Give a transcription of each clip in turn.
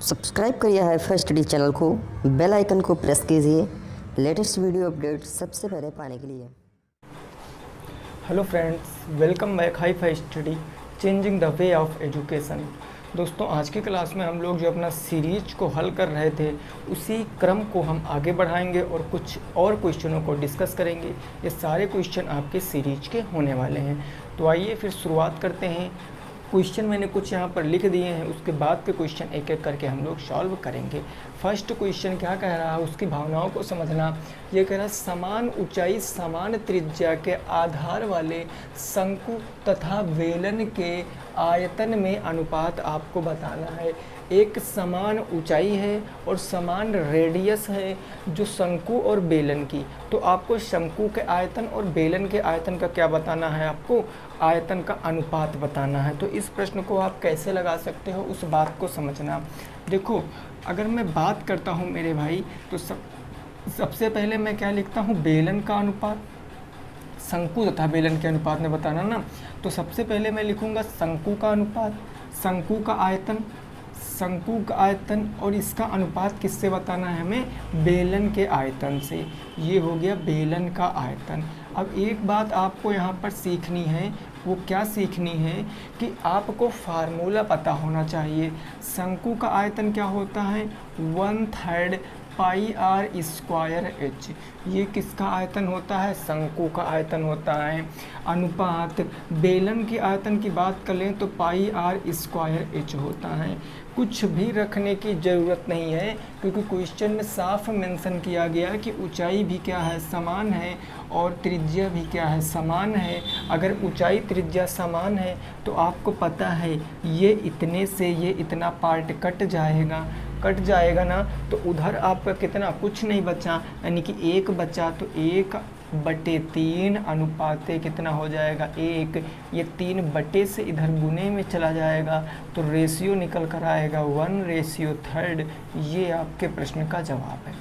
Subscribe करिए HiFi study channel को, bell icon को प्रेस कीजिए लेटेस्ट वीडियो अपडेट सबसे पहले पाने के लिए। Hello friends, welcome back HiFi study changing the way of education. दोस्तों, आज की क्लास में हम लोग जो अपना सीरीज को हल कर रहे थे उसी क्रम को हम आगे बढ़ाएंगे और कुछ और क्वेश्चनों को डिस्कस करेंगे। ये सारे क्वेश्चन आपके सीरीज के होने वाले हैं। तो आइए फिर शुरुआत करते हैं। क्वेश्चन मैंने कुछ यहाँ पर लिख दिए हैं, उसके बाद के क्वेश्चन एक एक करके हम लोग सॉल्व करेंगे। फर्स्ट क्वेश्चन क्या कह रहा है, उसकी भावनाओं को समझना। ये कह रहा है समान ऊंचाई समान त्रिज्या के आधार वाले शंकु तथा बेलन के आयतन में अनुपात आपको बताना है। एक समान ऊंचाई है और समान रेडियस है जो शंकु और बेलन की, तो आपको शंकु के आयतन और बेलन के आयतन का क्या बताना है, आपको आयतन का अनुपात बताना है। तो इस प्रश्न को आप कैसे लगा सकते हो उस बात को समझना। देखो, अगर मैं बात करता हूँ मेरे भाई, तो सबसे पहले मैं क्या लिखता हूँ, बेलन का अनुपात शंकु तथा बेलन के अनुपात में बताना ना। तो सबसे पहले मैं लिखूँगा शंकु का अनुपात, शंकु का आयतन, शंकु का आयतन, और इसका अनुपात किससे बताना है हमें, बेलन के आयतन से। ये हो गया बेलन का आयतन। अब एक बात आपको यहाँ पर सीखनी है, वो क्या सीखनी है कि आपको फार्मूला पता होना चाहिए। शंकु का आयतन क्या होता है, 1/3 पाई आर स्क्वायर एच। ये किसका आयतन होता है, शंकु का आयतन होता है। अनुपात बेलन की आयतन की बात कर लें तो पाई आर स्क्वायर एच होता है। कुछ भी रखने की ज़रूरत नहीं है, क्योंकि क्वेश्चन में साफ मेंशन किया गया कि ऊंचाई भी क्या है, समान है, और त्रिज्या भी क्या है, समान है। अगर ऊंचाई त्रिज्या समान है तो आपको पता है ये इतने से ये इतना पार्ट कट जाएगा ना, तो उधर आपका कितना, कुछ नहीं बचा, यानी कि 1 बचा, तो 1/3 अनुपाते कितना हो जाएगा, 1। ये 3 से इधर गुने में चला जाएगा तो रेशियो निकल कर आएगा 1/3। ये आपके प्रश्न का जवाब है।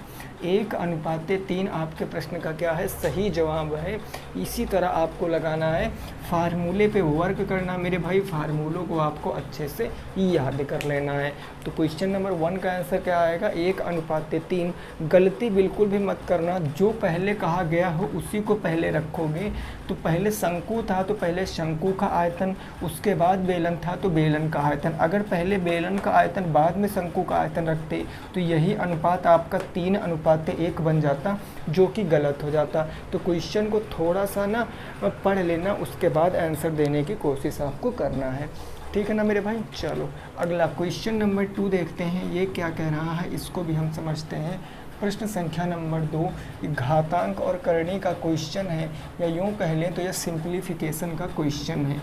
1/3 आपके प्रश्न का क्या है, सही जवाब है। इसी तरह आपको लगाना है, फार्मूले पे वर्क करना मेरे भाई, फार्मूलों को आपको अच्छे से याद कर लेना है। तो क्वेश्चन नंबर 1 का आंसर क्या आएगा, 1/3। गलती बिल्कुल भी मत करना, जो पहले कहा गया हो उसी को पहले रखोगे। तो पहले शंकु था तो पहले शंकु का आयतन, उसके बाद बेलन था तो बेलन का आयतन। अगर पहले बेलन का आयतन बाद में शंकु का आयतन रखते तो यही अनुपात आपका 3/1 बन जाता, जो कि गलत हो जाता। तो क्वेश्चन को थोड़ा सा ना पढ़ लेना, उसके बाद आंसर देने की कोशिश आपको करना है, ठीक है ना मेरे भाई। चलो अगला क्वेश्चन नंबर 2 देखते हैं, ये क्या कह रहा है, इसको भी हम समझते हैं। प्रश्न संख्या नंबर 2 घातांक और करणी का क्वेश्चन है, या यूँ कह लें तो यह सिंप्लीफिकेशन का क्वेश्चन है।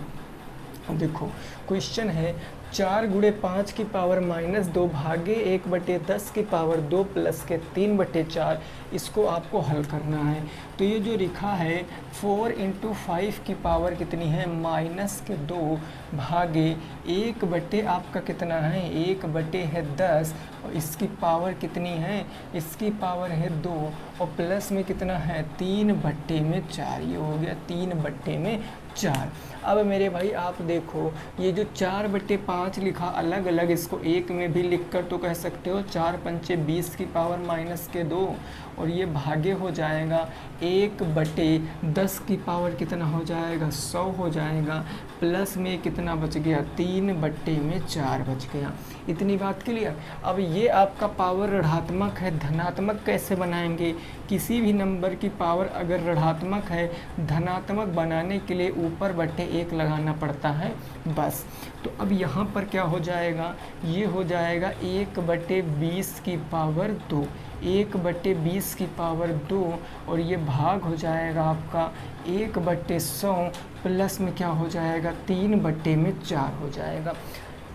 देखो क्वेश्चन है 4 × 5 की पावर -2 भागे 1/10 की पावर 2 प्लस के 3/4, इसको आपको हल करना है। तो ये जो लिखा है 4 × 5 की पावर कितनी है, -2 भागे 1/ आपका कितना है, 1/10, और इसकी पावर कितनी है, इसकी पावर है 2, और प्लस में कितना है 3/4। ये हो गया 3/4। अब मेरे भाई आप देखो, ये जो 4/5 लिखा अलग अलग, इसको एक में भी लिख कर तो कह सकते हो 4 × 5 = 20 की पावर -2, और ये भागे हो जाएगा 1/10 की पावर कितना हो जाएगा, 100 हो जाएगा, प्लस में कितना बच गया, 3/4 बच गया। इतनी बात क्लियर। अब ये आपका पावर ऋणात्मक है, धनात्मक कैसे बनाएंगे, किसी भी नंबर की पावर अगर ऋणात्मक है, धनात्मक बनाने के लिए ऊपर बटे 1 लगाना पड़ता है, बस। तो अब यहाँ पर क्या हो जाएगा, ये हो जाएगा 1/20 की पावर 2, 1/20 की पावर 2, और ये भाग हो जाएगा आपका 1/100, प्लस में क्या हो जाएगा 3/4 हो जाएगा।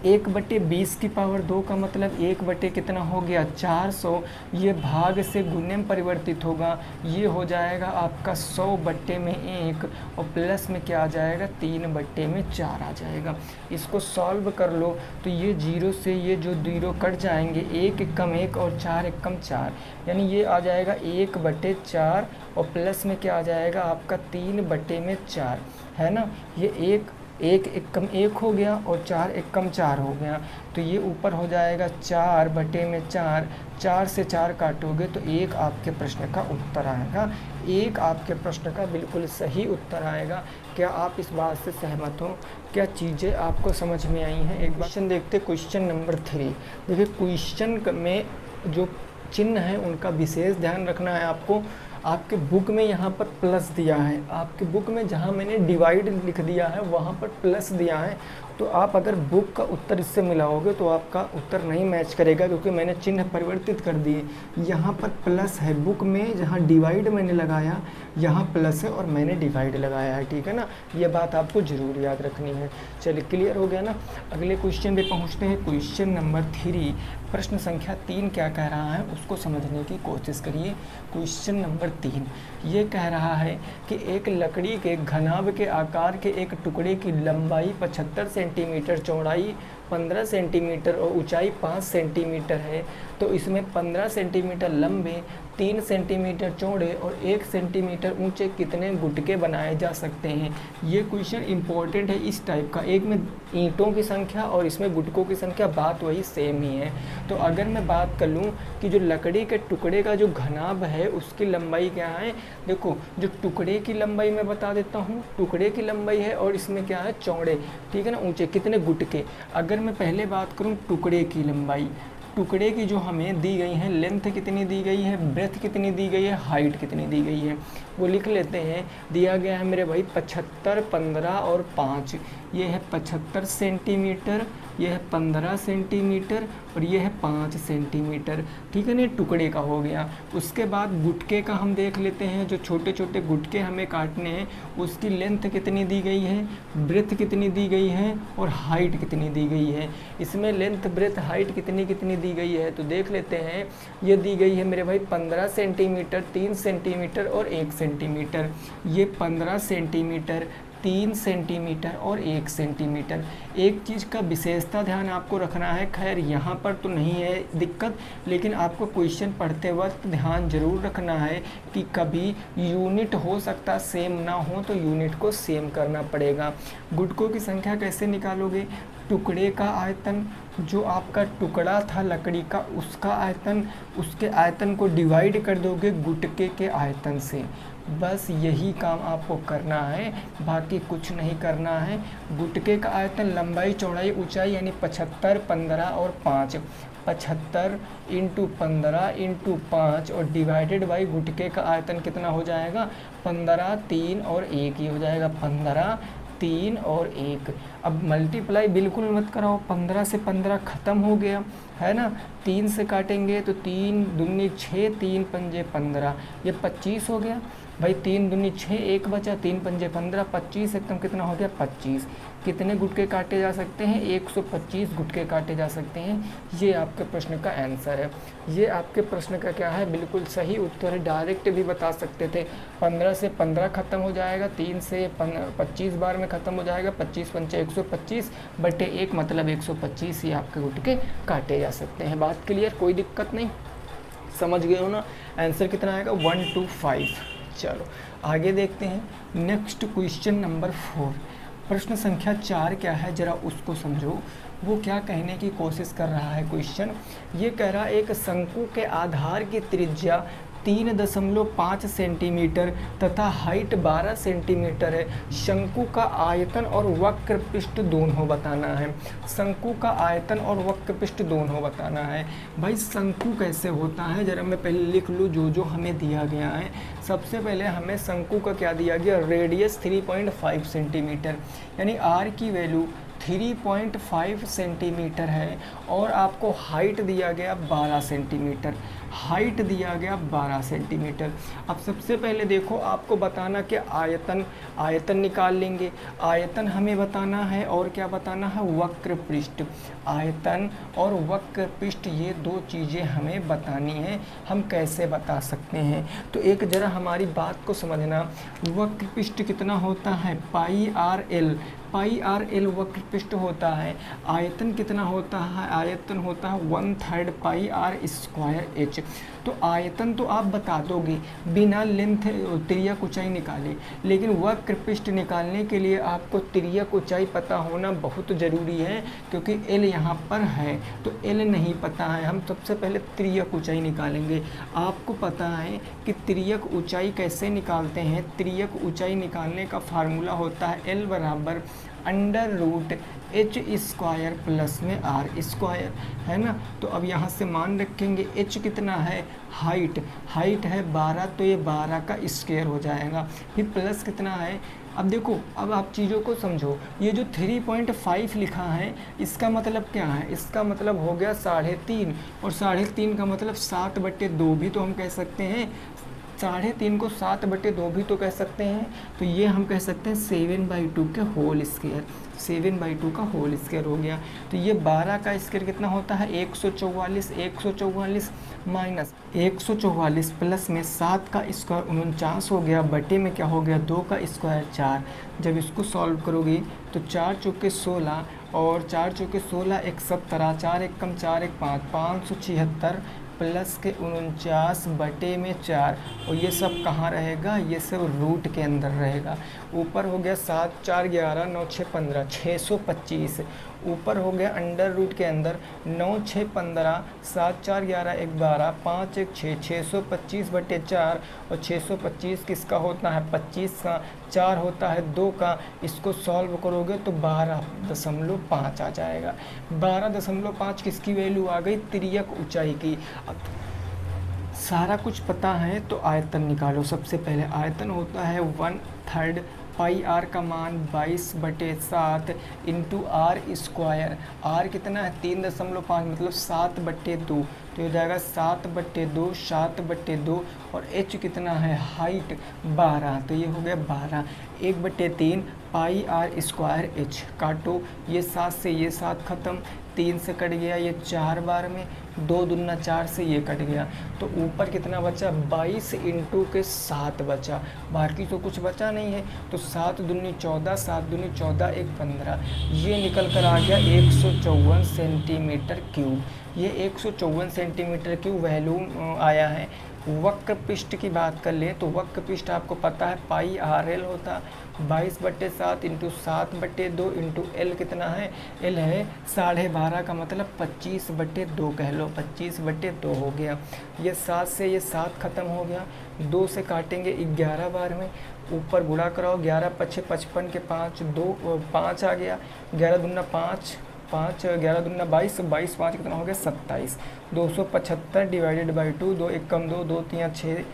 1/20 की पावर 2 का मतलब 1/ कितना हो गया 400, ये भाग से गुणे में परिवर्तित होगा, ये हो जाएगा आपका 100/1, और प्लस में क्या आ जाएगा 3/4 आ जाएगा। इसको सॉल्व कर लो तो ये 0 से ये जो 0 कट जाएंगे, 1 × 1 और 4 × 4, यानी ये आ जाएगा 1/4, और प्लस में क्या आ जाएगा आपका 3/4, है ना। ये 1 1 एकम 1 हो गया और 4 एकम 4 हो गया, तो ये ऊपर हो जाएगा 4/4। 4 से 4 काटोगे तो 1 आपके प्रश्न का उत्तर आएगा। 1 आपके प्रश्न का बिल्कुल सही उत्तर आएगा। क्या आप इस बात से सहमत हो? क्या चीज़ें आपको समझ में आई हैं? एक क्वेश्चन देखते, क्वेश्चन नंबर 3। देखिए क्वेश्चन में जो चिन्ह है उनका विशेष ध्यान रखना है आपको। आपके बुक में यहाँ पर प्लस दिया है, आपके बुक में जहाँ मैंने डिवाइड लिख दिया है वहाँ पर प्लस दिया है, तो आप अगर बुक का उत्तर इससे मिलाओगे तो आपका उत्तर नहीं मैच करेगा, क्योंकि मैंने चिन्ह परिवर्तित कर दिए। यहाँ पर प्लस है बुक में, जहाँ डिवाइड मैंने लगाया यहाँ प्लस है और मैंने डिवाइड लगाया है, ठीक है ना। ये बात आपको ज़रूर याद रखनी है। चलिए क्लियर हो गया ना। अगले क्वेश्चन पे पहुँचते हैं। क्वेश्चन नंबर 3 प्रश्न संख्या 3 क्या कह रहा है उसको समझने की कोशिश करिए। क्वेश्चन नंबर 3 ये कह रहा है कि एक लकड़ी के घनाभ के आकार के एक टुकड़े की लंबाई 75 सेंटीमीटर, चौड़ाई 15 सेंटीमीटर और ऊंचाई 5 सेंटीमीटर है, तो इसमें 15 सेंटीमीटर लंबे, 3 सेंटीमीटर चौड़े और 1 सेंटीमीटर ऊंचे कितने गुटके बनाए जा सकते हैं। ये क्वेश्चन इंपॉर्टेंट है इस टाइप का, एक में ईंटों की संख्या और इसमें गुटकों की संख्या, बात वही सेम ही है। तो अगर मैं बात कर लूँ कि जो लकड़ी के टुकड़े का जो घनाभ है उसकी लंबाई क्या है, देखो जो टुकड़े की लंबाई मैं बता देता हूँ, टुकड़े की लंबाई है और इसमें क्या है चौड़े, ठीक है ना, ऊंचे कितने गुटके। अगर मैं पहले बात करूँ टुकड़े की लंबाई, टुकड़े की जो हमें दी गई है, लेंथ कितनी दी गई है, ब्रेथ कितनी दी गई है, हाइट कितनी दी गई है, वो लिख लेते हैं। दिया गया है मेरे भाई 75, 15 और 5। ये है 75 सेंटीमीटर, ये है 15 सेंटीमीटर और ये है 5 सेंटीमीटर, ठीक है ना, टुकड़े का हो गया। उसके बाद गुटके का हम देख लेते हैं, जो छोटे छोटे गुटके हमें काटने हैं उसकी लेंथ कितनी दी गई है, ब्रेथ कितनी दी गई है और हाइट कितनी दी गई है। इसमें लेंथ ब्रेथ हाइट कितनी कितनी दी गई है तो देख लेते हैं। ये दी गई है मेरे भाई 15 सेंटीमीटर, 3 सेंटीमीटर और 1 सेंटीमीटर। ये 15 सेंटीमीटर, 3 सेंटीमीटर और 1 सेंटीमीटर। एक चीज़ का विशेषता ध्यान आपको रखना है, खैर यहाँ पर तो नहीं है दिक्कत, लेकिन आपको क्वेश्चन पढ़ते वक्त ध्यान जरूर रखना है कि कभी यूनिट हो सकता सेम ना हो तो यूनिट को सेम करना पड़ेगा। गुटकों की संख्या कैसे निकालोगे, टुकड़े का आयतन, जो आपका टुकड़ा था लकड़ी का उसका आयतन, उसके आयतन को डिवाइड कर दोगे गुटके के आयतन से, बस यही काम आपको करना है, बाकी कुछ नहीं करना है। गुटके का आयतन, लंबाई, चौड़ाई, ऊंचाई यानी 75, 15 और 5, 75 × 15 × 5 और डिवाइडेड बाई गुटके का आयतन कितना हो जाएगा, 15, 3 और 1 ही हो जाएगा, 15, 3 और 1। अब मल्टीप्लाई बिल्कुल मत कराओ, 15 से 15 ख़त्म हो गया है ना, 3 से काटेंगे तो 3 दूनी 6, 3 पंजे 15, ये 25 हो गया भाई, 3 दूनी 6, 1 बचा, 3 पंजे 15, 25 एकदम कितना हो गया 25। कितने गुटके काटे जा सकते हैं, 125 गुटके काटे जा सकते हैं। ये आपके प्रश्न का आंसर है। ये आपके प्रश्न का क्या है, बिल्कुल सही उत्तर है। डायरेक्ट भी बता सकते थे, 15 से 15 ख़त्म हो जाएगा, 3 से 25 बार में ख़त्म हो जाएगा, 25 पंचे 125 बटे 1 मतलब 125 ही आपके गुटके काटे जा सकते हैं। बात क्लियर, कोई दिक्कत नहीं, समझ गए हो ना। आंसर कितना आएगा 1 2 5। चलो आगे देखते हैं। नेक्स्ट क्वेश्चन नंबर 4 प्रश्न संख्या 4 क्या है जरा उसको समझो। वो क्या कहने की कोशिश कर रहा है क्वेश्चन, ये कह रहा है एक शंकु के आधार की त्रिज्या 3.5 सेंटीमीटर तथा हाइट 12 सेंटीमीटर है। शंकु का आयतन और वक्र पृष्ठ दोनों बताना है। शंकु का आयतन और वक्र पृष्ठ दोनों बताना है। भाई शंकु कैसे होता है जरा मैं पहले लिख लूँ जो हमें दिया गया है। सबसे पहले हमें शंकु का क्या दिया गया, रेडियस 3.5 सेंटीमीटर, यानी आर की वैल्यू 3.5 सेंटीमीटर है और आपको हाइट दिया गया 12 सेंटीमीटर, हाइट दिया गया 12 सेंटीमीटर। अब सबसे पहले देखो आपको बताना कि आयतन निकाल लेंगे। आयतन हमें बताना है और क्या बताना है, वक्र पृष्ठ। आयतन और वक्र पृष्ठ ये दो चीज़ें हमें बतानी है। हम कैसे बता सकते हैं, तो एक जरा हमारी बात को समझना। वक्र पृष्ठ कितना होता है, पाई आर एल, पाई आर एल वक्र पृष्ठ होता है, आयतन कितना होता है, आयतन होता है 1/3 पाई आर स्क्वायर एच। तो आयतन तो आप बता दोगे बिना लेंथ तिर्यक ऊंचाई निकाले, लेकिन वक्र पृष्ठ निकालने के लिए आपको तिर्यक ऊंचाई पता होना बहुत ज़रूरी है, क्योंकि एल यहाँ पर है तो एल नहीं पता है। हम सबसे पहले तिर्यक ऊंचाई निकालेंगे। आपको पता है कि तिर्यक ऊंचाई कैसे निकालते हैं। तिर्यक ऊंचाई निकालने का फार्मूला होता है एल बराबर √h² प्लस में आर स्क्वायर, है ना। तो अब यहाँ से मान रखेंगे h कितना है, हाइट है 12, तो ये 12 का स्क्वायर हो जाएगा। फिर प्लस कितना है, अब देखो, अब आप चीज़ों को समझो। ये जो 3.5 लिखा है इसका मतलब क्या है, इसका मतलब हो गया 3.5, और 3.5 का मतलब 7/2 भी तो हम कह सकते हैं। 3.5 को 7/2 भी तो कह सकते हैं। तो ये हम कह सकते हैं 7/2 के होल स्क्वायर, 7/2 का होल स्क्वायर हो गया। तो ये 12 का स्क्वायर कितना होता है, 144 माइनस 144 प्लस में 7 का स्क्वायर 49 हो गया, बटे में क्या हो गया 2 का स्क्वायर 4। जब इसको सॉल्व करोगे तो 4 चौके 16 और 4 चौके 16 1 17, 4 1 कम 4 1 5, 576 प्लस के 49 बटे में 4, और ये सब कहाँ रहेगा, ये सब रूट के अंदर रहेगा। ऊपर हो गया 7 4 11 9 6 15, 625। ऊपर हो गया अंडर रूट के अंदर 9 6 15, 7 4 11 1 12, 5 1 6, 625/4, और 625 किसका होता है 25 का, 4 होता है 2 का। इसको सॉल्व करोगे तो 12.5 आ जाएगा। 12.5 किसकी वैल्यू आ गई, तिर्यक ऊंचाई की। अब सारा कुछ पता है तो आयतन निकालो। सबसे पहले आयतन होता है 1/3 पाई आर का मान 22/7 इंटू आर स्क्वायर। आर कितना है 3.5, मतलब 7/2, तो हो जाएगा 7/2 और एच कितना है, हाइट 12, तो ये हो गया 12, 1/3 पाई आर स्क्वायर एच। काटो, ये 7 से ये 7 खत्म, 3 से कट गया, ये 4 बार में 2 दूना 4 से ये कट गया, तो ऊपर कितना बचा 22 इंटू के 7 बचा, बाकी तो कुछ बचा नहीं है। तो 7 दूनी 14, 7 दूनी 14 1 15, ये निकल कर आ गया 154 सेंटीमीटर क्यूब। ये 154 सेंटीमीटर क्यूब वैल्यू आया है। वक्र पृष्ठ की बात कर ले तो वक्र पृष्ठ आपको पता है पाई आर एल होता, 22/7 इंटू 7/2 इंटू एल कितना है, एल है 12.5 का मतलब 25/2 कह लो, 25/2 हो गया। ये 7 से ये 7 खत्म हो गया, 2 से काटेंगे 11 बार में, ऊपर गुणा कराओ 11 5 55 के 5 2 5 आ गया, 11 दूना 5 5 11 दूना 22, 22 5 कितना हो गया 27, 275 डिवाइडेड बाई 2, 2 1 कम 2, 2 3 6,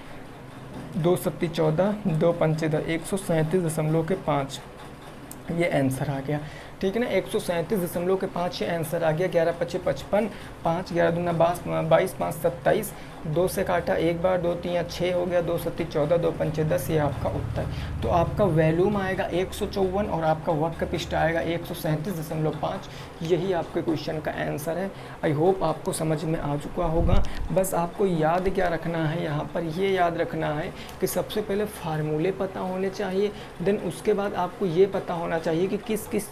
2 7 14, 2 5 10, 137.5 ये आंसर आ गया। ठीक है ना, 137.5 ये आंसर आ गया। 11 5 55, 5 11 दूना 22 5 27, 2 से काटा 1 बार, 2 3 6 हो गया, 2 7 14, 2 5 10, ये आपका उत्तर। तो आपका वैल्यूम आएगा 154 और आपका वक्र पृष्ठ आएगा 137.5। यही आपके क्वेश्चन का आंसर है। आई होप आपको समझ में आ चुका होगा। बस आपको याद क्या रखना है, यहाँ पर ये याद रखना है कि सबसे पहले फार्मूले पता होने चाहिए, देन उसके बाद आपको ये पता होना चाहिए कि किस किस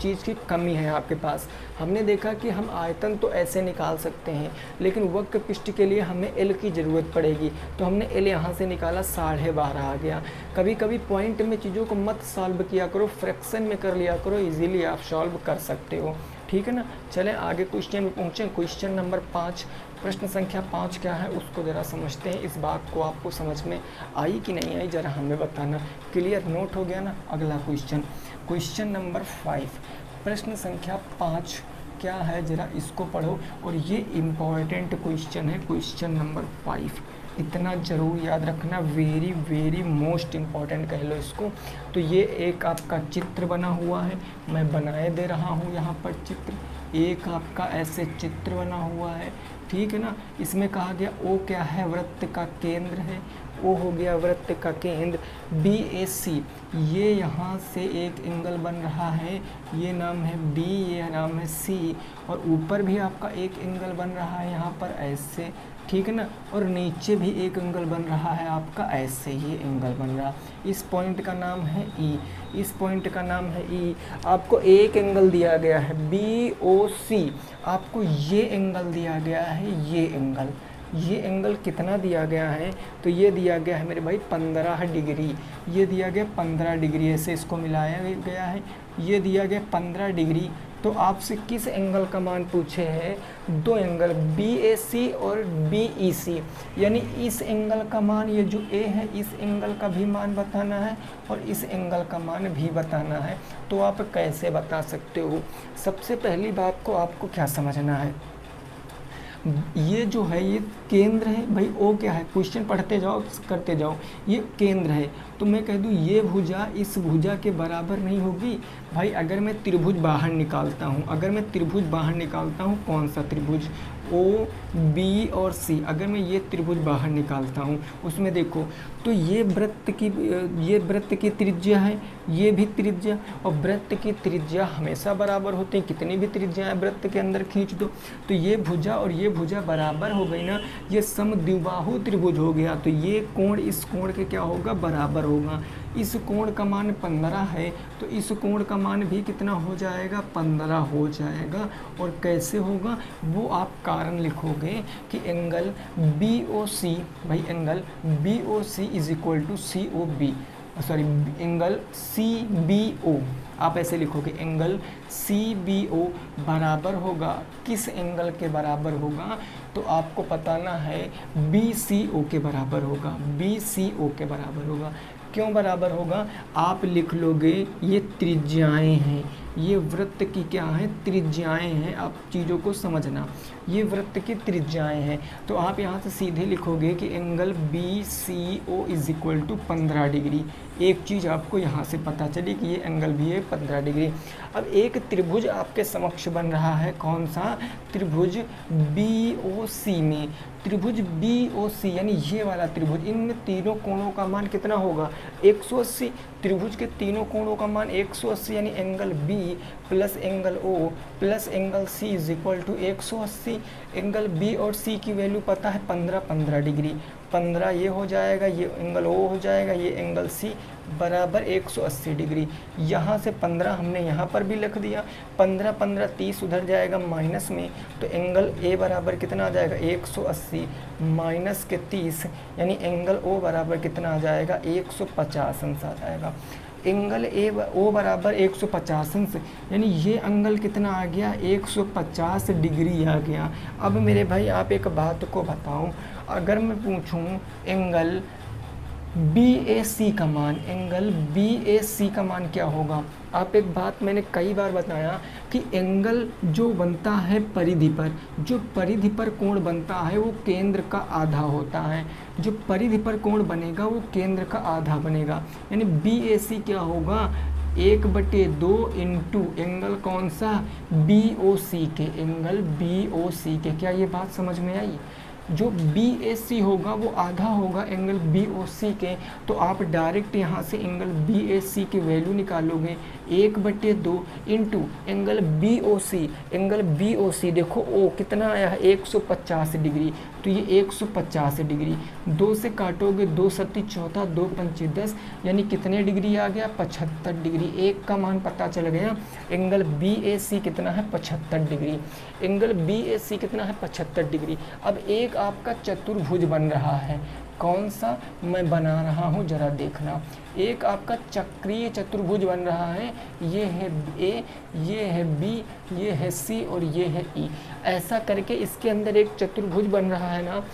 चीज़ की कमी है आपके पास। हमने देखा कि हम आयतन तो ऐसे निकाल सकते हैं, लेकिन वक्र पृष्ठ के लिए हमें एल की ज़रूरत पड़ेगी, तो हमने एल यहाँ से निकाला 12.5 आ गया। कभी कभी पॉइंट में चीज़ों को मत सॉल्व किया करो, फ्रैक्शन में कर लिया करो, इजीली आप सॉल्व कर सकते हो। ठीक है ना, चलें आगे क्वेश्चन में पहुँचें। क्वेश्चन नंबर 5, प्रश्न संख्या 5 क्या है उसको ज़रा समझते हैं। इस बात को आपको समझ में आई कि नहीं आई ज़रा हमें बताना। क्लियर नोट हो गया ना। अगला क्वेश्चन, क्वेश्चन नंबर 5, प्रश्न संख्या 5 क्या है ज़रा इसको पढ़ो, और ये इम्पॉर्टेंट क्वेश्चन है। क्वेश्चन नंबर 5 इतना ज़रूर याद रखना, वेरी वेरी मोस्ट इम्पॉर्टेंट कह लो इसको। तो ये एक आपका चित्र बना हुआ है, मैं बनाए दे रहा हूँ यहाँ पर चित्र, एक आपका ऐसे चित्र बना हुआ है। ठीक है ना, इसमें कहा गया ओ क्या है, वृत्त का केंद्र है। ओ हो गया वृत्त का केंद्र, बी ए सी, ये यहाँ से एक एंगल बन रहा है, ये नाम है बी, ये नाम है सी, और ऊपर भी आपका एक एंगल बन रहा है यहाँ पर ऐसे, ठीक है ना, और नीचे भी एक एंगल बन रहा है आपका ऐसे, ये एंगल बन रहा, इस पॉइंट का नाम है ई, इस पॉइंट का नाम है ई। आपको एक एंगल दिया गया है बी ओ सी, आपको ये एंगल दिया गया है, ये एंगल कितना दिया गया है, तो ये दिया गया है मेरे भाई 15 डिग्री, ये दिया गया 15 डिग्री, ऐसे इसको मिलाया गया है, ये दिया गया 15 डिग्री। तो आपसे किस एंगल का मान पूछे हैं, दो एंगल बी ए सी और बी ई सी, यानी इस एंगल का मान, ये जो ए है इस एंगल का भी मान बताना है और इस एंगल का मान भी बताना है। तो आप कैसे बता सकते हो, सबसे पहली बात को आपको क्या समझना है, ये जो है ये केंद्र है भाई, ओ क्या है, क्वेश्चन पढ़ते जाओ करते जाओ, ये केंद्र है, तो मैं कह दूँ ये भुजा इस भुजा के बराबर नहीं होगी भाई। अगर मैं त्रिभुज बाहर निकालता हूँ, अगर मैं त्रिभुज बाहर निकालता हूँ, कौन सा त्रिभुज, ओ बी और सी, अगर मैं ये त्रिभुज बाहर निकालता हूँ उसमें देखो, तो ये वृत्त की त्रिज्या है, ये भी त्रिज्या, और वृत्त की त्रिज्या हमेशा बराबर होती है, कितनी भी त्रिज्याएं वृत्त के अंदर खींच दो, तो ये भुजा और ये भुजा बराबर हो गई ना, ये समद्विबाहु त्रिभुज हो गया, तो ये कोण इस कोण के क्या होगा, बराबर होगा। इस कोण का मान 15 है, तो इस कोण का मान भी कितना हो जाएगा, 15 हो जाएगा। और कैसे होगा वो आप कारण लिखोगे कि एंगल बी ओ सी, भाई angle B O C is equal to C O B, sorry angle C B O, आप ऐसे लिखोगे एंगल सी बी ओ बराबर होगा, किस एंगल के बराबर होगा, तो आपको बताना है बी सी ओ के बराबर होगा, बी सी ओ के बराबर होगा। क्यों बराबर होगा, आप लिख लोगे ये त्रिज्याएं हैं, ये वृत्त की क्या है, त्रिज्याएं हैं, आप चीज़ों को समझना, ये वृत्त की त्रिज्याएं हैं, तो आप यहाँ से सीधे लिखोगे कि angle B C O is equal to 15 degree. एक चीज़ आपको यहाँ से पता चली कि ये एंगल भी है 15 डिग्री। अब एक त्रिभुज आपके समक्ष बन रहा है, कौन सा, त्रिभुज बी ओ सी में, त्रिभुज बी ओ सी यानी ये वाला त्रिभुज, इनमें तीनों कोणों का मान कितना होगा, 180, त्रिभुज के तीनों कोणों का मान 180, यानी angle B plus angle O plus angle C is equal to 180। Angle B और सी की वैल्यू पता है 15 डिग्री, 15 ये हो जाएगा, ये एंगल ओ हो जाएगा, ये एंगल सी बराबर 180 डिग्री। यहाँ से 15 हमने यहाँ पर भी लिख दिया, 15 15 30 उधर जाएगा माइनस में, तो एंगल ए बराबर कितना आ जाएगा 180 माइनस के 30, यानी एंगल ओ बराबर कितना आ जाएगा 150 अंश आ जाएगा। एंगल ए ओ बराबर 150 अंश, यानी ये एंगल कितना आ गया 150 डिग्री आ गया। अब मेरे भाई आप एक बात को बताओ, अगर मैं पूछूं एंगल बी ए सी का मान, एंगल बी ए सी का मान क्या होगा, आप एक बात मैंने कई बार बताया कि एंगल जो बनता है परिधि पर, जो परिधि पर कोण बनता है वो केंद्र का आधा होता है, जो परिधि पर कोण बनेगा वो केंद्र का आधा बनेगा, यानी बी ए सी क्या होगा 1/2 इंटू एंगल कौन सा बी ओ सी के, एंगल बी ओ सी के। क्या ये बात समझ में आई, जो बी ए सी होगा वो आधा होगा एंगल बी ओ सी के, तो आप डायरेक्ट यहाँ से एंगल बी ए सी की वैल्यू निकालोगे 1/2 इंटू एंगल बी ओ सी, एंगल बी ओ सी देखो ओ कितना आया है 150 डिग्री, तो ये 150 डिग्री, 2 से काटोगे 2 सत्ती 14, 2 पंचे 10, यानी कितने डिग्री आ गया 75 डिग्री। एक का मान पता चल गया, एंगल बी ए सी कितना है 75 डिग्री, एंगल बी ए सी कितना है 75 डिग्री। अब एक आपका चतुर्भुज बन रहा है, कौन सा मैं बना रहा हूँ जरा देखना, एक आपका चक्रीय चतुर्भुज बन रहा है, ये है ए, ये है बी, ये है सी और ये है ई, ऐसा करके इसके अंदर एक चतुर्भुज बन रहा है ना।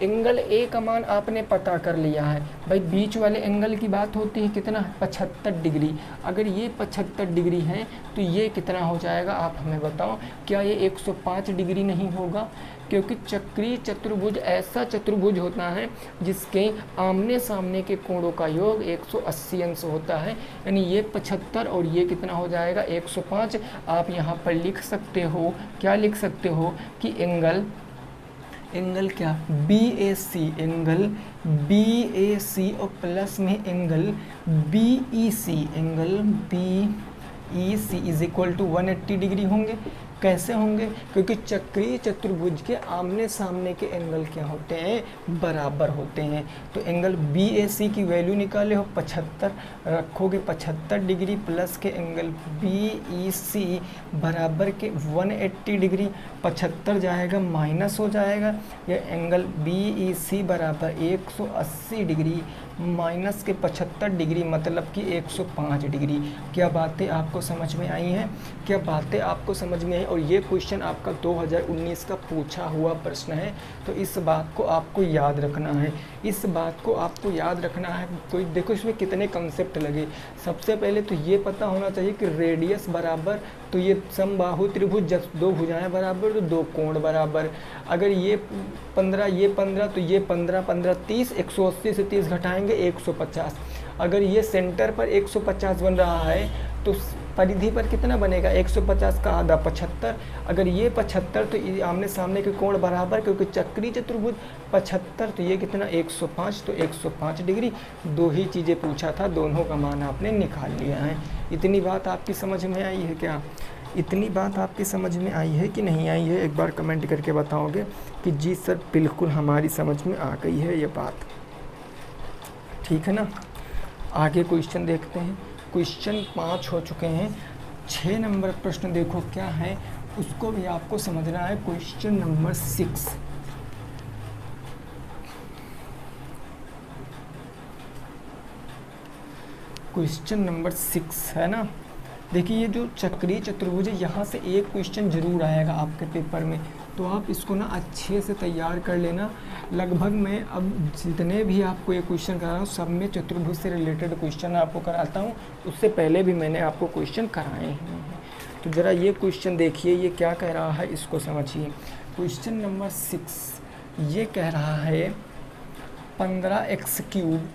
एंगल ए का मान आपने पता कर लिया है भाई, बीच वाले एंगल की बात होती है कितना 75 डिग्री, अगर ये 75 डिग्री है तो ये कितना हो जाएगा आप हमें बताओ, क्या ये 105 डिग्री नहीं होगा, क्योंकि चक्रीय चतुर्भुज ऐसा चतुर्भुज होता है जिसके आमने सामने के कोणों का योग 180 अंश होता है, यानी ये 75 और ये कितना हो जाएगा 105। आप यहाँ पर लिख सकते हो, क्या लिख सकते हो कि एंगल एंगल क्या BAC, एंगल BAC और प्लस में angle BEC, angle BEC is equal to 180 degree होंगे। कैसे होंगे? क्योंकि चक्रीय चतुर्भुज के आमने सामने के एंगल क्या होते हैं? बराबर होते हैं। तो एंगल BAC की वैल्यू निकाले हो 75, रखोगे 75 डिग्री प्लस के एंगल BEC बराबर के 180 डिग्री, 75 जाएगा माइनस हो जाएगा, यह एंगल BEC बराबर 180 डिग्री माइनस के 75 डिग्री मतलब कि 105 डिग्री। क्या बातें आपको समझ में आई हैं? क्या बातें आपको समझ में आई? और ये क्वेश्चन आपका 2019 का पूछा हुआ प्रश्न है, तो इस बात को आपको याद रखना है, इस बात को आपको याद रखना है। तो देखो इसमें कितने कंसेप्ट लगे। सबसे पहले तो ये पता होना चाहिए कि रेडियस बराबर, तो ये समबाहु त्रिभुज, जब दो भुजाएं बराबर तो दो कोण बराबर। अगर ये 15 ये 15 तो ये 15 15 30, 180 से 30 घटाएंगे 150। अगर ये सेंटर पर 150 बन रहा है तो परिधि पर कितना बनेगा? 150 का आधा 75। अगर ये 75 तो ये आमने सामने के कोण बराबर, क्योंकि चक्रीय चतुर्भुज 75 तो ये कितना 105, तो 105 डिग्री। दो ही चीज़ें पूछा था, दोनों का मान आपने निकाल लिया है। इतनी बात आपकी समझ में आई है क्या? इतनी बात आपकी समझ में आई है कि नहीं आई है? एक बार कमेंट करके बताओगे कि जी सर बिल्कुल हमारी समझ में आ गई है ये बात। ठीक है ना? आगे क्वेश्चन देखते हैं। क्वेश्चन 5 हो चुके हैं। 6 नंबर प्रश्न देखो क्या है, उसको भी आपको समझना है। क्वेश्चन नंबर 6, क्वेश्चन नंबर 6 है ना। देखिए ये जो चक्रीय चतुर्भुज है, यहाँ से एक क्वेश्चन जरूर आएगा आपके पेपर में, तो आप इसको ना अच्छे से तैयार कर लेना। लगभग मैं अब जितने भी आपको ये क्वेश्चन करा रहा हूँ सब में चतुर्भुज से रिलेटेड क्वेश्चन आपको कराता हूँ। उससे पहले भी मैंने आपको क्वेश्चन कराए हैं। तो ज़रा ये क्वेश्चन देखिए, ये क्या कह रहा है इसको समझिए। क्वेश्चन नंबर 6 ये कह रहा है 15x क्यूब,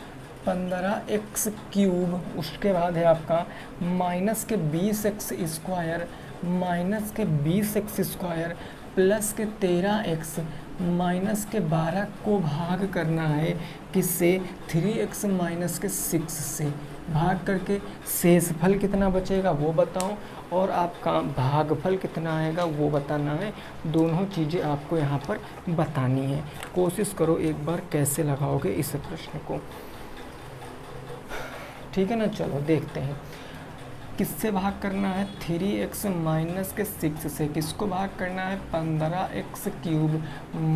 15x क्यूब, उसके बाद है आपका माइनस के 20x स्क्वायर, माइनस के 20x स्क्वायर प्लस के 13x माइनस के 12 को भाग करना है किससे? 3x माइनस के 6 से। भाग करके शेषफल कितना बचेगा वो बताओ, और आपका भागफल कितना आएगा वो बताना है। दोनों चीज़ें आपको यहाँ पर बतानी है। कोशिश करो एक बार कैसे लगाओगे इस प्रश्न को। ठीक है ना? चलो देखते हैं। किससे भाग करना है? 3x माइनस के 6 से। किसको भाग करना है? 15x क्यूब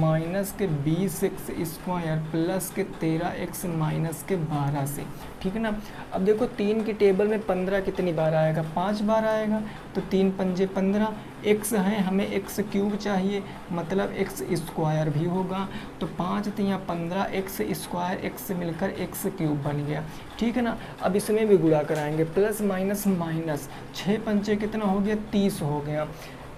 माइनस के 20x स्क्वायर प्लस के 13x माइनस के 12 से। ठीक है ना? अब देखो 3 की टेबल में 15 कितनी बार आएगा? 5 बार आएगा। तो 3 पंजे 15, x है, हमें x क्यूब चाहिए, मतलब x स्क्वायर भी होगा। तो 5 तियाँ 15, x स्क्वायर x से मिलकर x क्यूब बन गया। ठीक है ना? अब इसमें भी गुणा कराएंगे, प्लस माइनस माइनस, 6 पंचे कितना हो गया? 30 हो गया।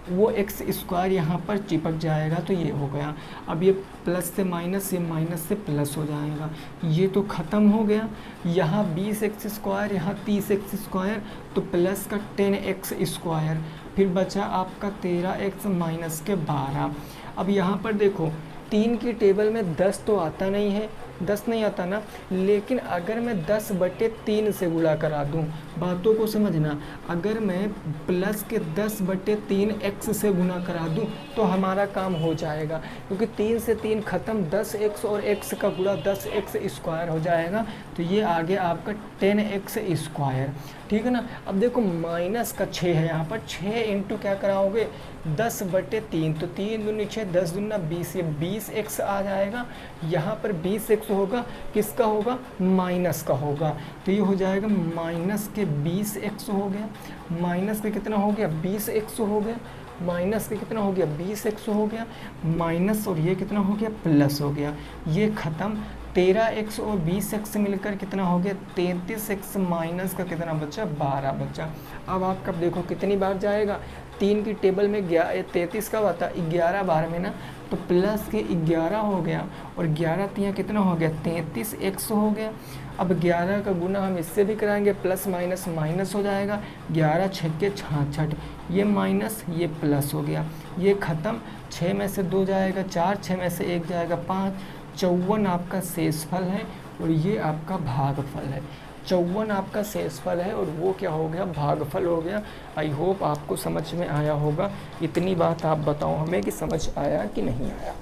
वो एक्स स्क्वायर यहाँ पर चिपक जाएगा तो ये हो गया। अब ये प्लस से माइनस, ये माइनस से प्लस हो जाएगा, ये तो ख़त्म हो गया। यहाँ 20x स्क्वायर, यहाँ 30x स्क्वायर, तो प्लस का 10x स्क्वायर, फिर बचा आपका 13x माइनस के 12। अब यहाँ पर देखो 3 की टेबल में 10 तो आता नहीं है, 10 नहीं आता ना, लेकिन अगर मैं 10/3 से गुणा करा दूं, बातों को समझना, अगर मैं प्लस के 10/3 x से गुणा करा दूं तो हमारा काम हो जाएगा, क्योंकि 3 से 3 ख़त्म, 10x और x का गुणा 10x स्क्वायर हो जाएगा। तो ये आ गया आपका 10x स्क्वायर। ठीक है ना? अब देखो माइनस का 6 है यहाँ पर, 6 इंटू क्या कराओगे? 10/3, तो 3 दूनी 6, 10 दूना 20, ये 20x आ जाएगा। यहाँ पर 20x होगा, किसका होगा? माइनस का होगा। तो ये हो जाएगा माइनस के 20x हो गया, माइनस के कितना हो गया? 20x हो गया, माइनस के कितना हो गया? 20x हो गया, माइनस और ये कितना हो गया? प्लस हो गया। ये ख़त्म। 13x और 20x मिलकर कितना हो गया? 33x माइनस का कितना बचा? 12 बचा। अब आप कब देखो कितनी बार जाएगा? 3 की टेबल में 33 का आता 11 बार में ना, तो प्लस के 11 हो गया, और 11 तियाँ कितना हो गया? 33x हो गया। अब 11 का गुना हम इससे भी कराएंगे, प्लस माइनस माइनस हो जाएगा, 11 छक्के 66, ये माइनस ये प्लस हो गया, ये ख़त्म। 6 में से 2 जाएगा 4, 6 में से 1 जाएगा 5, 54 आपका शेषफल है और ये आपका भागफल है। 54 आपका शेषफल है और वो क्या हो गया, भागफल हो गया। आई होप आपको समझ में आया होगा। इतनी बात आप बताओ हमें कि समझ आया कि नहीं आया।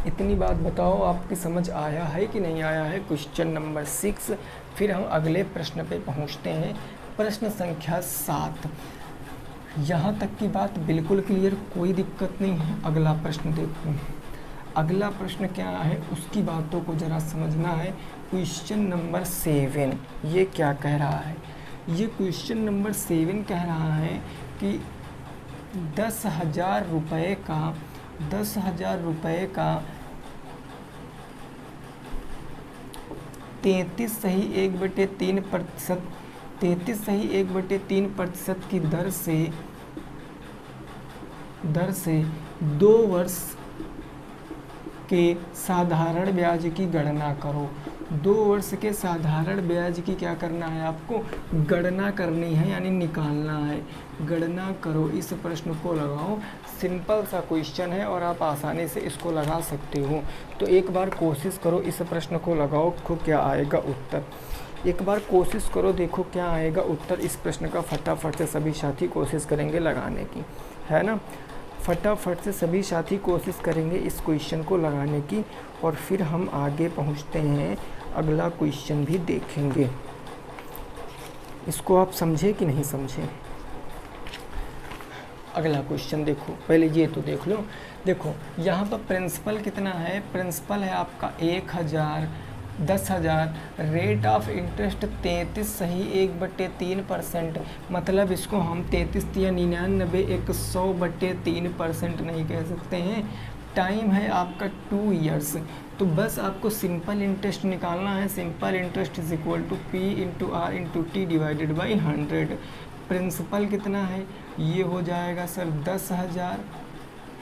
इतनी बात बताओ आपकी समझ आया है कि नहीं आया है। Question number 6। फिर हम अगले प्रश्न पे पहुंचते हैं, प्रश्न संख्या 7। यहाँ तक की बात बिल्कुल क्लियर, कोई दिक्कत नहीं है। अगला प्रश्न देखो, अगला प्रश्न क्या है उसकी बातों को ज़रा समझना है। क्वेश्चन नंबर 7 ये क्या कह रहा है, ये क्वेश्चन नंबर 7 कह रहा है कि 10,000 रुपये का 33 सही 1/3%, 33 सही 1/3% की दर से 2 वर्ष के साधारण ब्याज की गणना करो। 2 वर्ष के साधारण ब्याज की क्या करना है, आपको गणना करनी है, यानी निकालना है। गणना करो, इस प्रश्न को लगाओ। सिंपल सा क्वेश्चन है और आप आसानी से इसको लगा सकते हो। तो एक बार कोशिश करो, इस प्रश्न को लगाओ, देखो क्या आएगा उत्तर। एक बार कोशिश करो, देखो क्या आएगा उत्तर इस प्रश्न का। फटाफट से सभी साथी कोशिश करेंगे लगाने की, है ना। फटाफट से सभी साथी कोशिश करेंगे इस क्वेश्चन को लगाने की और फिर हम आगे पहुंचते हैं, अगला क्वेश्चन भी देखेंगे। इसको आप समझे कि नहीं समझे। अगला क्वेश्चन देखो, पहले ये तो देख लो। देखो यहाँ पर प्रिंसिपल कितना है, प्रिंसिपल है आपका 1000, रेट ऑफ इंटरेस्ट 33 सही 1/3%, मतलब इसको हम 33 या 99 100/3% नहीं कह सकते हैं। टाइम है आपका 2 ईयर्स। तो बस आपको सिंपल इंटरेस्ट निकालना है। Simple interest is equal to P/R/T divided by 100। Principal कितना है, ये हो जाएगा सर 10,000,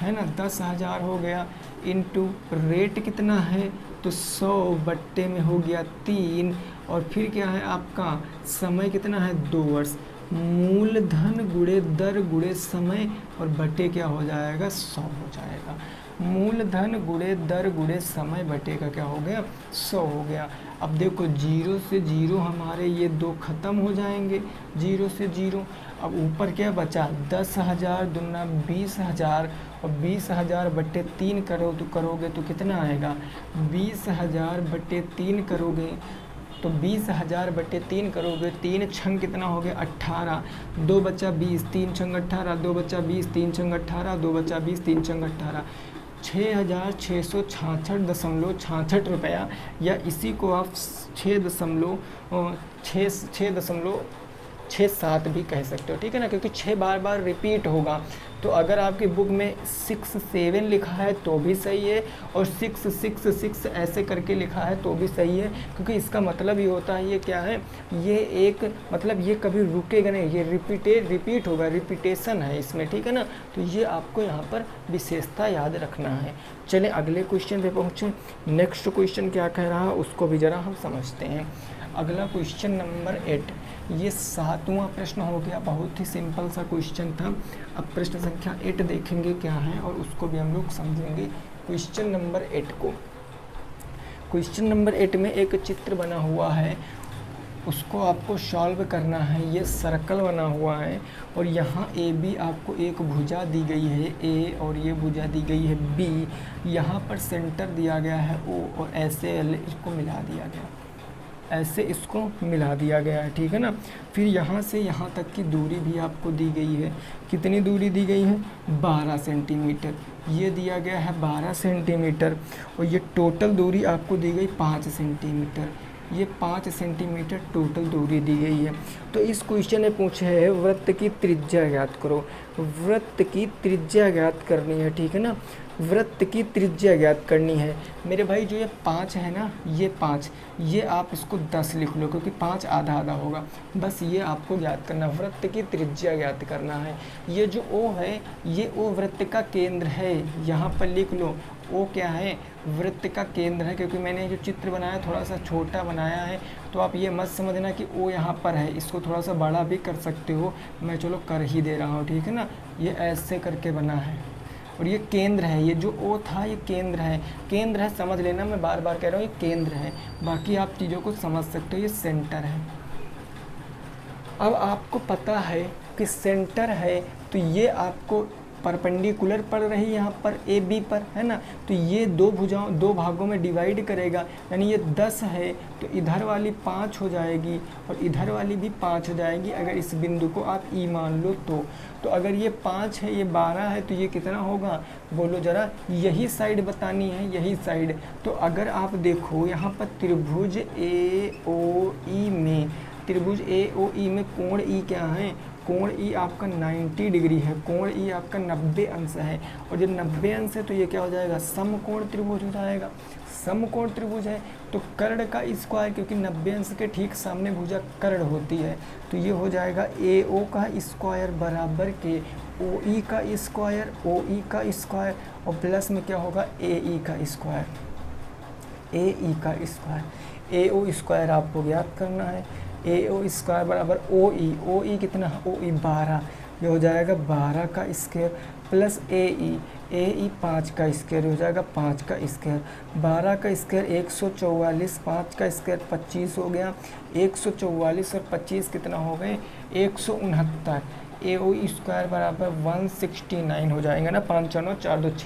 है ना, 10,000 हो गया, इंटू रेट कितना है तो 100 बट्टे में हो गया 3, और फिर क्या है आपका समय कितना है 2 वर्ष। मूलधन गुणे दर गुणे समय और बटे क्या हो जाएगा 100 हो जाएगा। मूलधन गुणे दर गुणे समय बटे का क्या हो गया 100 हो गया। अब देखो 0 से 0 हमारे ये 2 खत्म हो जाएंगे, 0 से 0। अब ऊपर क्या बचा 10,000 दूना 20,000 और 20,000 बट्टे 3 करोगे तो कितना आएगा 20,000 बट्टे 3 करोगे तो 20,000 बट्टे 3 करोगे, 3 छंग कितना हो गया 18, 2 बचा 20, 3 छंग 18, 2 बचा 20, 3 छंग 18, 2 बचा 20, 3 छंग 18, 6,666.66 रुपया, या इसी को आप 6.67 भी कह सकते हो, ठीक है ना, क्योंकि 6 बार रिपीट होगा। तो अगर आपकी बुक में 6-7 लिखा है तो भी सही है और 6-6-6 ऐसे करके लिखा है तो भी सही है, क्योंकि इसका मतलब ये होता है, ये क्या है, ये एक मतलब ये कभी रुकेगा नहीं, ये रिपीट होगा, रिपीटेशन है इसमें, ठीक है ना। तो ये आपको यहाँ पर विशेषता याद रखना है। चलें अगले क्वेश्चन पे पहुँचें। नेक्स्ट क्वेश्चन क्या कह रहा है उसको भी ज़रा हम समझते हैं। अगला क्वेश्चन नंबर 8, ये 7वां प्रश्न हो गया, बहुत ही सिंपल सा क्वेश्चन था। अब प्रश्न संख्या 8 देखेंगे क्या है और उसको भी हम लोग समझेंगे। क्वेश्चन नंबर 8 को, क्वेश्चन नंबर 8 में एक चित्र बना हुआ है, उसको आपको सॉल्व करना है। ये सर्कल बना हुआ है और यहाँ ए बी आपको एक भुजा दी गई है ए और ये भुजा दी गई है बी। यहाँ पर सेंटर दिया गया है ओ और ऐसे इसको मिला दिया गया, ऐसे इसको मिला दिया गया है, ठीक है ना। फिर यहाँ से यहाँ तक की दूरी भी आपको दी गई है। कितनी दूरी दी गई है 12 सेंटीमीटर, ये दिया गया है 12 सेंटीमीटर, और ये टोटल दूरी आपको दी गई 5 सेंटीमीटर, ये 5 सेंटीमीटर टोटल दूरी दी गई है। तो इस क्वेश्चन में पूछा है वृत्त की त्रिज्या ज्ञात करो। वृत्त की त्रिज्या ज्ञात करनी है, ठीक है ना, वृत्त की त्रिज्या ज्ञात करनी है। मेरे भाई जो ये 5 है ना, ये 5, ये आप इसको 10 लिख लो क्योंकि 5 आधा आधा होगा, बस ये आपको ज्ञात करना, वृत्त की त्रिज्या ज्ञात करना है। ये जो ओ है ये ओ वृत्त का केंद्र है, यहाँ पर लिख लो ओ क्या है वृत्त का केंद्र है। क्योंकि मैंने जो चित्र बनाया थोड़ा सा छोटा बनाया है, तो आप ये मत समझना कि ओ यहाँ पर है, इसको थोड़ा सा बड़ा भी कर सकते हो, मैं चलो कर ही दे रहा हूँ, ठीक है ना। ये ऐसे करके बना है, और ये केंद्र है, ये जो ओ था ये केंद्र है, समझ लेना, मैं बार बार कह रहा हूँ ये केंद्र है, बाकी आप चीज़ों को समझ सकते हो, ये सेंटर है। अब आपको पता है कि सेंटर है तो ये आपको परपेंडिकुलर पड़ रही है यहाँ पर ए बी पर, है ना, तो ये दो भागों में डिवाइड करेगा, यानी ये 10 है तो इधर वाली 5 हो जाएगी और इधर वाली भी 5 हो जाएगी, अगर इस बिंदु को आप ई मान लो तो अगर ये 5 है ये 12 है तो ये कितना होगा, बोलो ज़रा, यही साइड बतानी है, यही साइड। तो अगर आप देखो यहाँ पर त्रिभुज ए ओ ई में कोण ई क्या है, कोण ई आपका 90 डिग्री है, कोण ई आपका 90 अंश है, और जब 90 अंश है तो ये क्या हो जाएगा, समकोण त्रिभुज हो जाएगा। समकोण त्रिभुज है तो कर्ण का स्क्वायर, क्योंकि 90 अंश के ठीक सामने भुजा कर्ण होती है, तो ये हो जाएगा ए ओ का स्क्वायर बराबर के ओ ई का स्क्वायर, और प्लस में क्या होगा ए ई का स्क्वायर, ए ओ स्क्वायर आपको ज्ञात करना है। ए ओ स्क्वायर बराबर ओ ई कितना, ओ ई 12, ये हो जाएगा 12 का स्क्वायर प्लस ए ई 5 का स्क्वायर हो जाएगा 5 का स्क्वायर, 12 का स्क्वायर 144, 5 का स्क्वायर 25 हो गया, 144 और 25 कितना हो गए 169, ए ओ स्क्वायर बराबर 169 हो जाएगा ना, 5 4 9 4 2 6,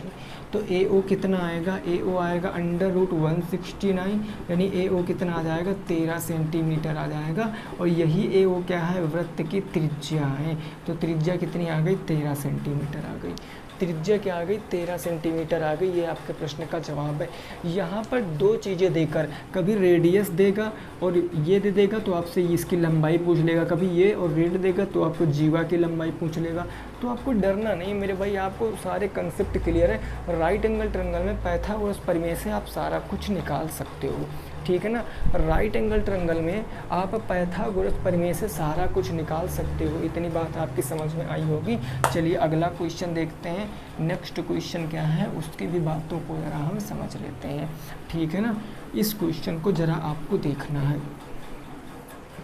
तो ए ओ कितना आएगा, ए ओ आएगा √169, यानी ए ओ कितना आ जाएगा 13 सेंटीमीटर आ जाएगा, और यही ए ओ क्या है, वृत्त की त्रिज्या है, तो त्रिज्या कितनी आ गई 13 सेंटीमीटर आ गई, त्रिज्या क्या आ गई 13 सेंटीमीटर आ गई, ये आपके प्रश्न का जवाब है। यहाँ पर दो चीज़ें देकर, कभी रेडियस देगा और ये दे देगा तो आपसे इसकी लंबाई पूछ लेगा, कभी ये और रेड देगा तो आपको जीवा की लंबाई पूछ लेगा, तो आपको डरना नहीं मेरे भाई, आपको सारे कंसेप्ट क्लियर है। राइट एंगल ट्रायंगल में पाइथागोरस प्रमेय से आप सारा कुछ निकाल सकते हो, ठीक है ना। राइट एंगल ट्रायंगल में आप पाइथागोरस प्रमेय से सारा कुछ निकाल सकते हो, इतनी बात आपकी समझ में आई होगी। चलिए अगला क्वेश्चन देखते हैं, नेक्स्ट क्वेश्चन क्या है उसकी भी बातों को ज़रा हम समझ लेते हैं, ठीक है ना। इस क्वेश्चन को ज़रा आपको देखना है,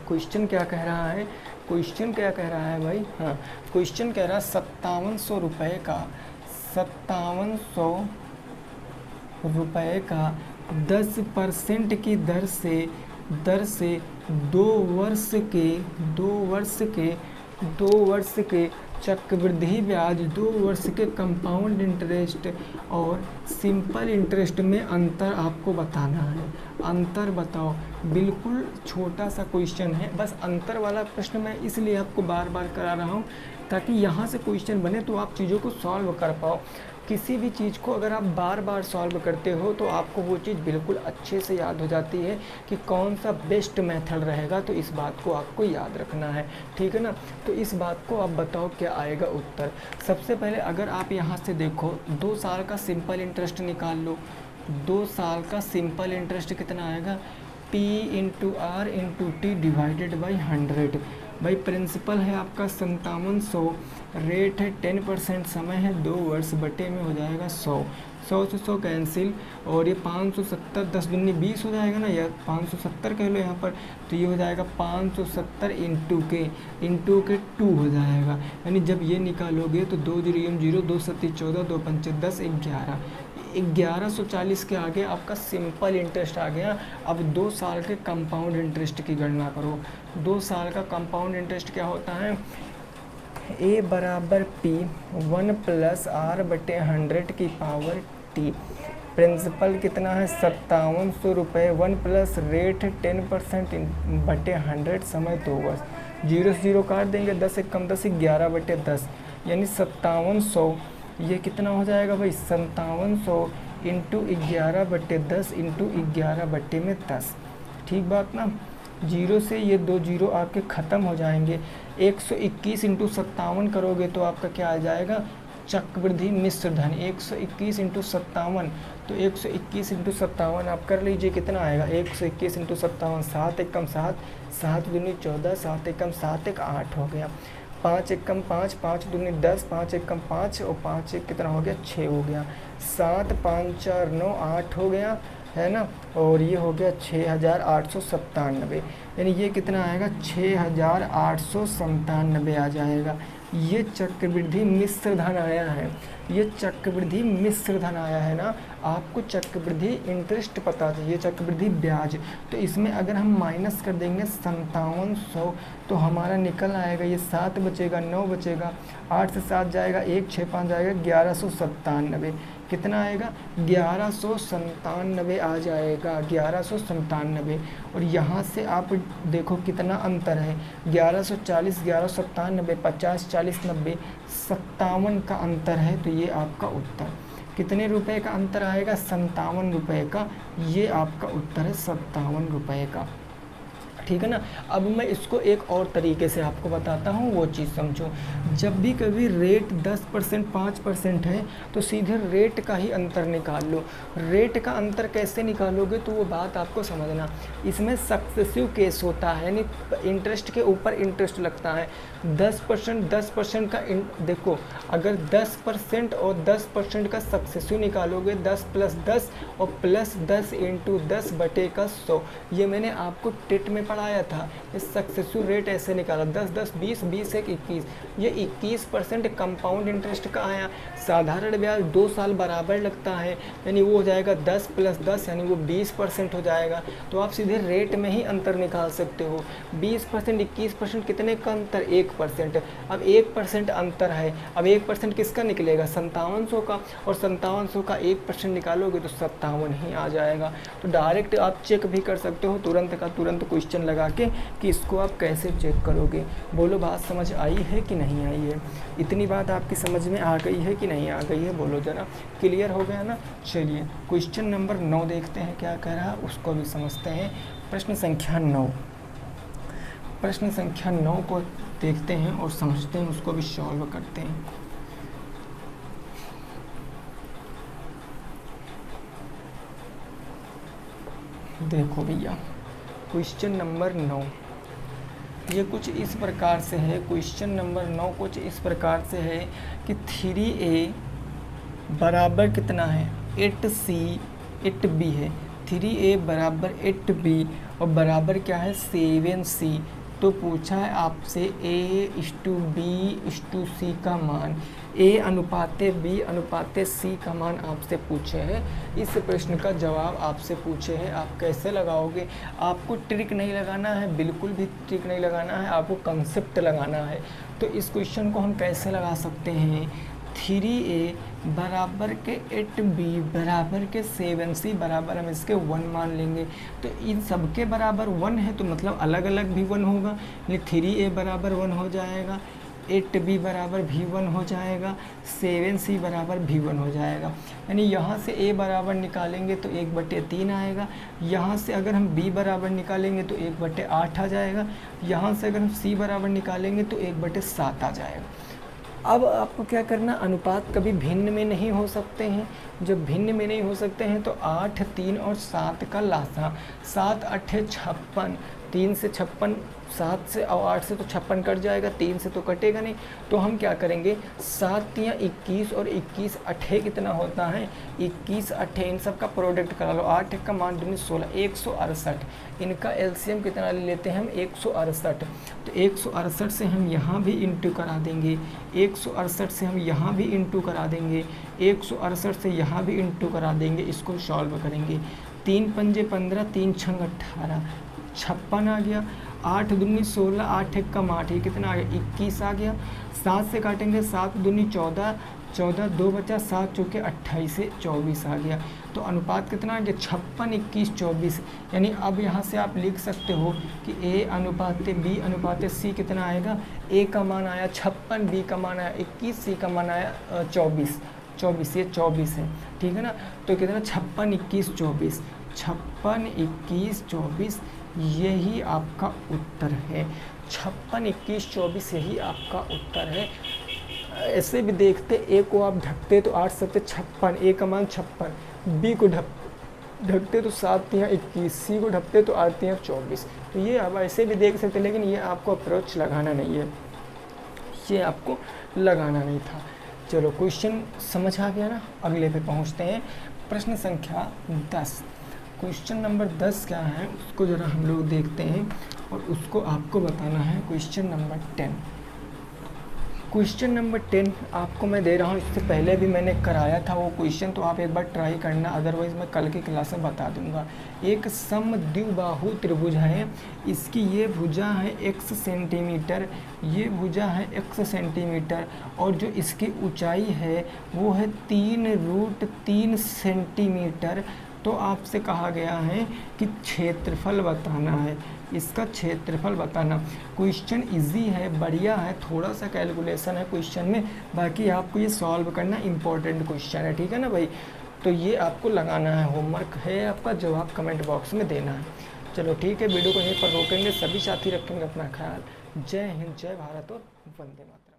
क्वेश्चन क्या कह रहा है, क्वेश्चन क्या कह रहा है भाई, हाँ क्वेश्चन कह रहा है 5700 रुपये का 10% की दर से 2 वर्ष के चक्रवृद्धि ब्याज, 2 वर्ष के कंपाउंड इंटरेस्ट और सिंपल इंटरेस्ट में अंतर आपको बताना है। अंतर बताओ, बिल्कुल छोटा सा क्वेश्चन है, बस अंतर वाला प्रश्न मैं इसलिए आपको बार बार करा रहा हूँ ताकि यहाँ से क्वेश्चन बने तो आप चीज़ों को सॉल्व कर पाओ। किसी भी चीज़ को अगर आप बार बार सॉल्व करते हो तो आपको वो चीज़ बिल्कुल अच्छे से याद हो जाती है कि कौन सा बेस्ट मेथड रहेगा, तो इस बात को आपको याद रखना है, ठीक है ना। तो इस बात को आप बताओ क्या आएगा उत्तर। सबसे पहले अगर आप यहाँ से देखो 2 साल का सिंपल इंटरेस्ट निकाल लो, 2 साल का सिंपल इंटरेस्ट कितना आएगा, P × R × T divided by 100, भाई प्रिंसिपल है आपका 5700, रेट है 10%, समय है 2 वर्ष, बटे में हो जाएगा 100 से 100 कैंसिल, और ये 570, 10 दूनी 20 हो जाएगा ना, या 570 कह लो यहाँ पर, तो ये हो जाएगा 570 इंटू के 2 हो जाएगा, यानी जब ये निकालोगे तो 2 0 0, 2 7 14, 2 5 10, 1140 के आगे आपका सिंपल इंटरेस्ट आ गया। अब 2 साल के कंपाउंड इंटरेस्ट की गणना करो। 2 साल का कंपाउंड इंटरेस्ट क्या होता है, A बराबर P 1 + R/100 की पावर T। प्रिंसिपल कितना है 5700 रुपये, 1 प्लस रेट 10% बटे 100, समय 2 वर्ष, 0 से 0 काट देंगे, 10 से कम 10, 11/10, यानी 5700, ये कितना हो जाएगा भाई 5700 इंटू 11/10 इंटू 11/10, ठीक बात ना। 0 से ये 2 0 आपके ख़त्म हो जाएंगे, 121 इंटू 57 करोगे तो आपका क्या आ जाएगा, चक्रवृद्धि मिश्र धन, 121 इंटू 57, तो 121 इंटू 57 आप कर लीजिए, कितना आएगा 121 इंटू 57, 7 एकम 7, 7 दूनी 14, 7 एकम 7 एक 8 हो गया, 5 एकम 5, 5 दूनी 10, 5 एकम 5 और 5 एक कितना हो गया 6 हो गया, 7 5 4 9 8 हो गया, है ना, और ये हो गया 6897, यानी ये कितना आएगा 6897 आ जाएगा। ये चक्रवृद्धि मिश्र धन आया है, ये चक्रवृद्धि मिश्र धन आया है ना। आपको चक्रवृद्धि इंटरेस्ट पता चाहिए, चक्रवृद्धि ब्याज, तो इसमें अगर हम माइनस कर देंगे 5700 तो हमारा निकल आएगा, ये 7 बचेगा, 9 बचेगा, 8 से 7 जाएगा, 1 6 5 जाएगा, 1197। कितना आएगा? 1197 आ जाएगा, 1197। और यहाँ से आप देखो कितना अंतर है, 1140, 1197, 50, 40, 90, 57 का अंतर है। तो ये आपका उत्तर कितने रुपए का अंतर आएगा? 57 रुपये का। ये आपका उत्तर है 57 रुपये का, ठीक है ना। अब मैं इसको एक और तरीके से आपको बताता हूँ, वो चीज़ समझो। जब भी कभी रेट 10%, 5% है तो सीधे रेट का ही अंतर निकाल लो। रेट का अंतर कैसे निकालोगे तो वो बात आपको समझना। इसमें सक्सेसिव केस होता है, यानी इंटरेस्ट के ऊपर इंटरेस्ट लगता है। 10% का देखो, अगर 10% और 10% का सक्सेसिव निकालोगे, 10 + 10 और +10 × 10 बटे का 100, ये मैंने आपको टेट में पढ़ाया था। इस सक्सेसिव रेट ऐसे निकाला, 10 10 20 20 1 21, ये 21% कंपाउंड इंटरेस्ट का आया। साधारण ब्याज 2 साल बराबर लगता है, यानी वो हो जाएगा 10 + 10 यानी वो 20% हो जाएगा। तो आप सीधे रेट में ही अंतर निकाल सकते हो। 20% 21% कितने का अंतर? 1%। अब 1% अंतर है, अब 1% किसका निकलेगा? 5700 का, और 5700 का 1% निकालोगे तो 57 ही आ जाएगा। तो डायरेक्ट आप चेक भी कर सकते हो तुरंत का तुरंत क्वेश्चन लगा के कि इसको आप कैसे चेक करोगे। बोलो बात समझ आई है कि नहीं आई है? इतनी बात आपकी समझ में आ गई है कि नहीं आ गई है? बोलो ज़रा, क्लियर हो गया ना। चलिए क्वेश्चन नंबर 9 देखते हैं क्या कह रहा है, उसको भी समझते हैं। प्रश्न संख्या 9, प्रश्न संख्या 9 को देखते हैं और समझते हैं, उसको भी सॉल्व करते हैं। देखो भैया, क्वेश्चन नंबर 9 ये कुछ इस प्रकार से है। क्वेश्चन नंबर 9 कुछ इस प्रकार से है कि 3a बराबर कितना है? 8c 8b है। 3a बराबर 8b और बराबर क्या है? 7c। तो पूछा है आपसे a/b/c का मान, a/b/c का मान आपसे पूछे हैं। इस प्रश्न का जवाब आपसे पूछे हैं, आप कैसे लगाओगे? आपको ट्रिक नहीं लगाना है, बिल्कुल भी ट्रिक नहीं लगाना है, आपको कंसेप्ट लगाना है। तो इस क्वेश्चन को हम कैसे लगा सकते हैं? 3a बराबर के 8b बराबर के 7c बराबर हम इसके 1 मान लेंगे। तो इन सब के बराबर 1 है तो मतलब अलग अलग भी 1 होगा, यानी 3a बराबर 1 हो जाएगा, 8b बराबर भी 1 हो जाएगा, 7c बराबर भी 1 हो जाएगा। यानी यहाँ से a बराबर निकालेंगे तो 1/3 आएगा, यहाँ से अगर हम b बराबर निकालेंगे तो 1/8 आ जाएगा, यहाँ से अगर हम c बराबर निकालेंगे तो 1/7 आ जाएगा। अब आपको क्या करना, अनुपात कभी भिन्न में नहीं हो सकते हैं। जब भिन्न में नहीं हो सकते हैं तो 8, 3 और 7 का लासा, 7 8 56, 3 से 56, 7 से और 8 से तो 56 कट जाएगा, 3 से तो कटेगा नहीं। तो हम क्या करेंगे, 7 या 21 और 21 8 कितना होता है? 21 8 इन सब का प्रोडक्ट करा लो, 8 का मान 16, 168। इनका एलसीएम कितना ले लेते हैं हम? 168। तो 168 से हम यहाँ भी इंटू करा देंगे, 168 से हम यहाँ भी इंटू करा देंगे, 168 से यहाँ भी इंटू करा देंगे। इसको सॉल्व करेंगे, 3 पंजे 15, 3 छंग 18, 56 आ गया, 8 दूनी 16, 8 एक कम 8, ये कितना आ गया? 21 आ गया। 7 से काटेंगे, 7 दूनी 14, 14 2 बचा, 7 चौके 28 से 24 आ गया। तो अनुपात कितना आ गया? 56 21 24। यानी अब यहाँ से आप लिख सकते हो कि a/b/c कितना आएगा? a का मान आया 56, b का मान आया 21, c का मान आया 24, ये 24 है, ठीक है ना। तो कितना? 56 21 24, 56 21 24, यही आपका उत्तर है। 56 21 24 यही आपका उत्तर है। ऐसे भी देखते, ए को आप ढकते तो 8 7 56, ए का मान 56, बी को ढकते तो 7 या 21, सी को ढकते तो 8 या 24। तो ये आप ऐसे भी देख सकते, लेकिन ये आपको अप्रोच लगाना नहीं है, ये आपको लगाना नहीं था। चलो क्वेश्चन समझ आ गया ना। अगले पे पहुँचते हैं, प्रश्न संख्या 10। क्वेश्चन नंबर 10 क्या है उसको ज़रा हम लोग देखते हैं और उसको आपको बताना है। क्वेश्चन नंबर 10, क्वेश्चन नंबर 10 आपको मैं दे रहा हूँ। इससे पहले भी मैंने कराया था वो क्वेश्चन, तो आप एक बार ट्राई करना, अदरवाइज़ मैं कल की क्लास में बता दूंगा। एक समद्विबाहु त्रिभुज है, इसकी ये भुजा है x सेंटीमीटर, ये भुजा है x सेंटीमीटर, और जो इसकी ऊंचाई है वो है 3√3 सेंटीमीटर। तो आपसे कहा गया है कि क्षेत्रफल बताना है, इसका क्षेत्रफल बताना। क्वेश्चन इजी है, बढ़िया है, थोड़ा सा कैलकुलेशन है क्वेश्चन में, बाकी आपको ये सॉल्व करना इंपॉर्टेंट क्वेश्चन है, ठीक है ना भाई। तो ये आपको लगाना है, होमवर्क है आपका, जवाब कमेंट बॉक्स में देना है। चलो ठीक है, वीडियो को यहीं पर रोकेंगे, सभी साथी रखेंगे अपना ख्याल। जय हिंद, जय भारत और वंदे मातरम।